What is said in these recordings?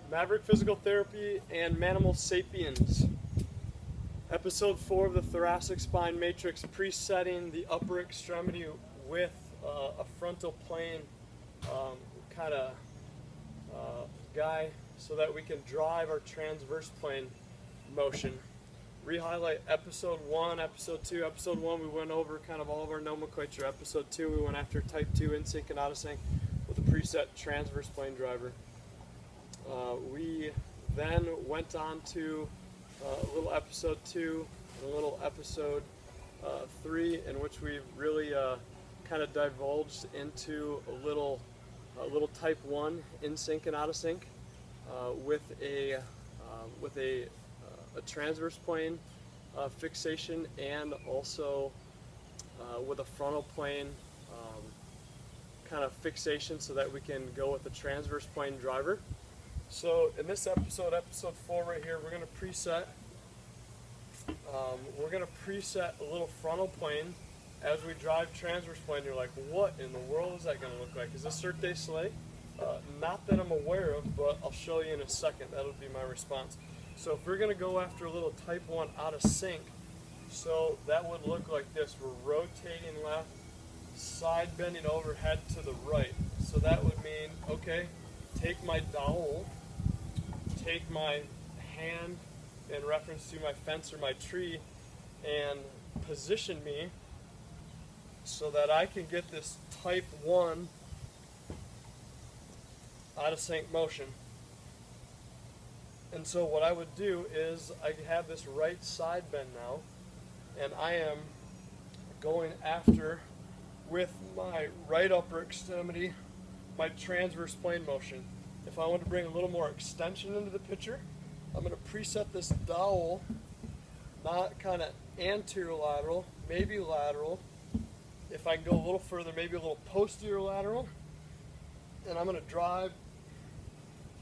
Maverick Physical Therapy and Manimal Sapiens. Episode 4 of the Thoracic Spine Matrix, presetting the upper extremity with a frontal plane kind of guy so that we can drive our transverse plane motion. Re-highlight episode 1, episode 2. Episode 1 we went over kind of all of our nomenclature. Episode 2 we went after type 2 in sync and out of sync with a preset transverse plane driver. We then went on to a little episode 2 and a little episode 3 in which we really kind of divulged into a little type 1 in sync and out of sync with a transverse plane fixation, and also with a frontal plane kind of fixation so that we can go with the transverse plane driver. So in this episode, episode 4 right here, we're going to preset a little frontal plane as we drive transverse plane. You're like, what in the world is that going to look like? Is this Cirque du Soleil? Not that I'm aware of, but I'll show you in a second. That'll be my response. So if we're going to go after a little type 1 out of sync, so that would look like this. We're rotating left, side bending overhead to the right. So that would mean, okay, take my dowel, take my hand in reference to my fence or my tree, and position me so that I can get this type 1 out of sync motion. And so what I would do is I have this right side bend now, and I am going after, with my right upper extremity, my transverse plane motion. If I want to bring a little more extension into the picture, I'm going to preset this dowel, not kind of anterior lateral, maybe lateral. If I can go a little further, maybe a little posterior lateral. And I'm going to drive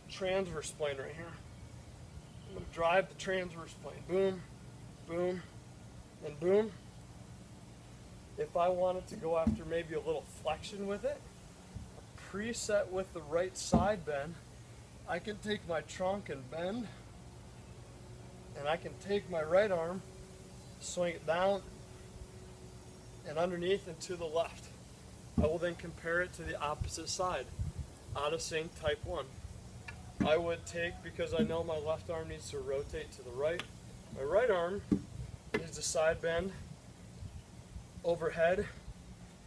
transverse plane right here. I'm going to drive the transverse plane. Boom, boom, and boom. If I wanted to go after maybe a little flexion with it, preset with the right side bend, I can take my trunk and bend, and I can take my right arm, swing it down and underneath and to the left. I will then compare it to the opposite side, out of sync type 1. I would take, because I know my left arm needs to rotate to the right, my right arm needs to side bend overhead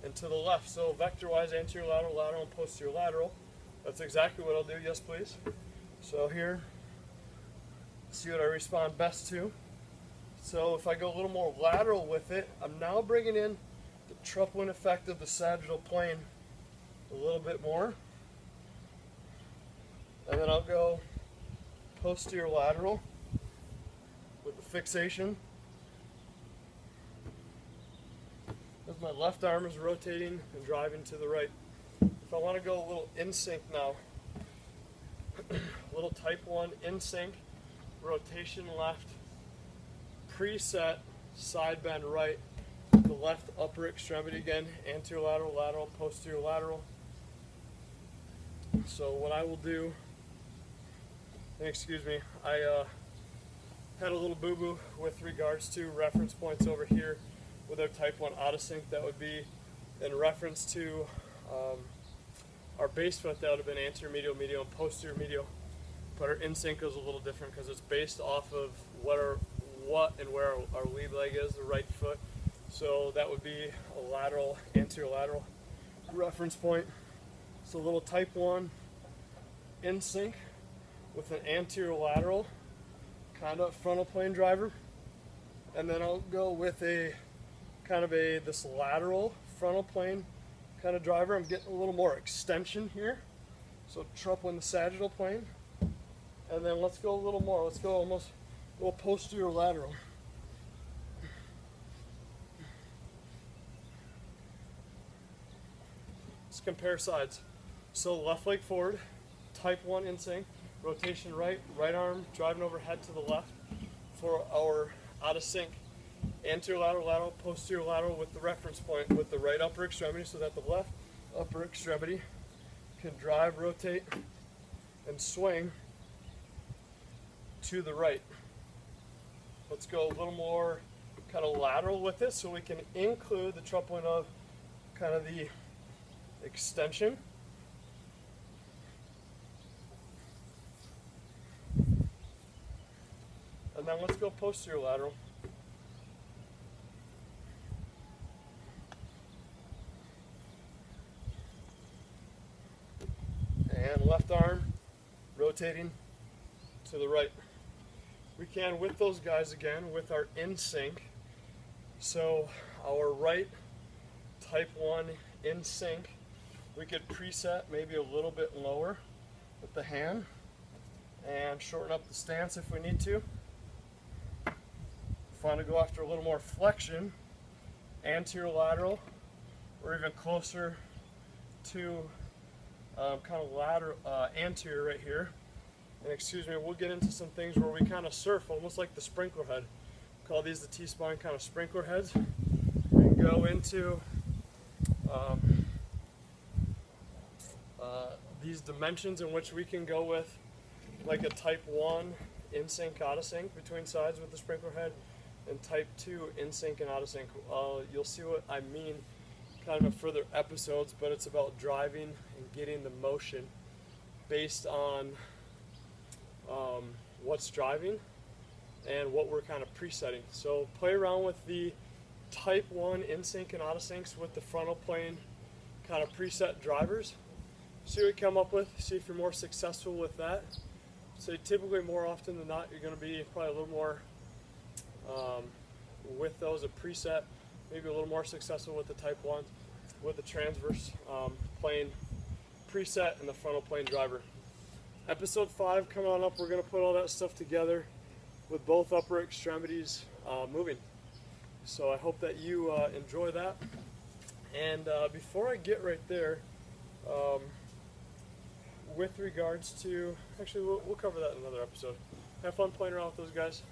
and to the left. So vector-wise, anterior lateral, lateral, and posterior lateral. That's exactly what I'll do. Yes, please. So here, see what I respond best to. So if I go a little more lateral with it, I'm now bringing in the tripling effect of the sagittal plane a little bit more. And then I'll go posterior lateral with the fixation, as my left arm is rotating and driving to the right. If I want to go a little in sync now, a little type 1 in sync, rotation left, preset side bend right, the left upper extremity again, anterior lateral, lateral, posterior lateral. So what I will do, excuse me, I had a little boo-boo with regards to reference points over here with our type 1 out of sync. That would be in reference to our base foot. That would have been anterior medial, medial, and posterior medial. But our in sync is a little different because it's based off of what and where our lead leg is, the right foot. So that would be a lateral, anterior lateral reference point. So a little type 1 in sync with an anterior lateral kind of frontal plane driver, and then I'll go with a kind of this lateral frontal plane kind of driver. I'm getting a little more extension here, so tripling the sagittal plane, and then let's go a little more. Let's go almost a little posterior lateral. Let's compare sides. So left leg forward, type 1 in sync, rotation right, right arm driving overhead to the left for our out of sync. Anterior lateral, lateral, posterior lateral with the reference point with the right upper extremity so that the left upper extremity can drive, rotate, and swing to the right. Let's go a little more kind of lateral with it so we can include the tripling of kind of the extension. And then let's go posterior lateral. And left arm rotating to the right. We can with those guys again with our in sync. So our right type 1 in sync, we could preset maybe a little bit lower with the hand and shorten up the stance if we need to. If we want to go after a little more flexion, anterior lateral, or even closer to kind of lateral, anterior right here. And excuse me, we'll get into some things where we kind of surf almost like the sprinkler head. Call these the T-spine kind of sprinkler heads. We can go into these dimensions in which we can go with like a type 1 in sync, out of sync between sides with the sprinkler head, and type 2 in sync and out of sync. You'll see what I mean kind of in further episodes, but it's about driving and getting the motion based on what's driving and what we're kind of presetting. So play around with the type 1 in sync and out of syncs with the frontal plane kind of preset drivers. See what you come up with, see if you're more successful with that. So typically more often than not you're going to be probably a little more with those a preset, maybe a little more successful with the type 1 with the transverse plane preset and the frontal plane driver. Episode 5 coming on up, we're going to put all that stuff together with both upper extremities moving. So I hope that you enjoy that. And before I get right there, with regards to, actually we'll cover that in another episode. Have fun playing around with those guys.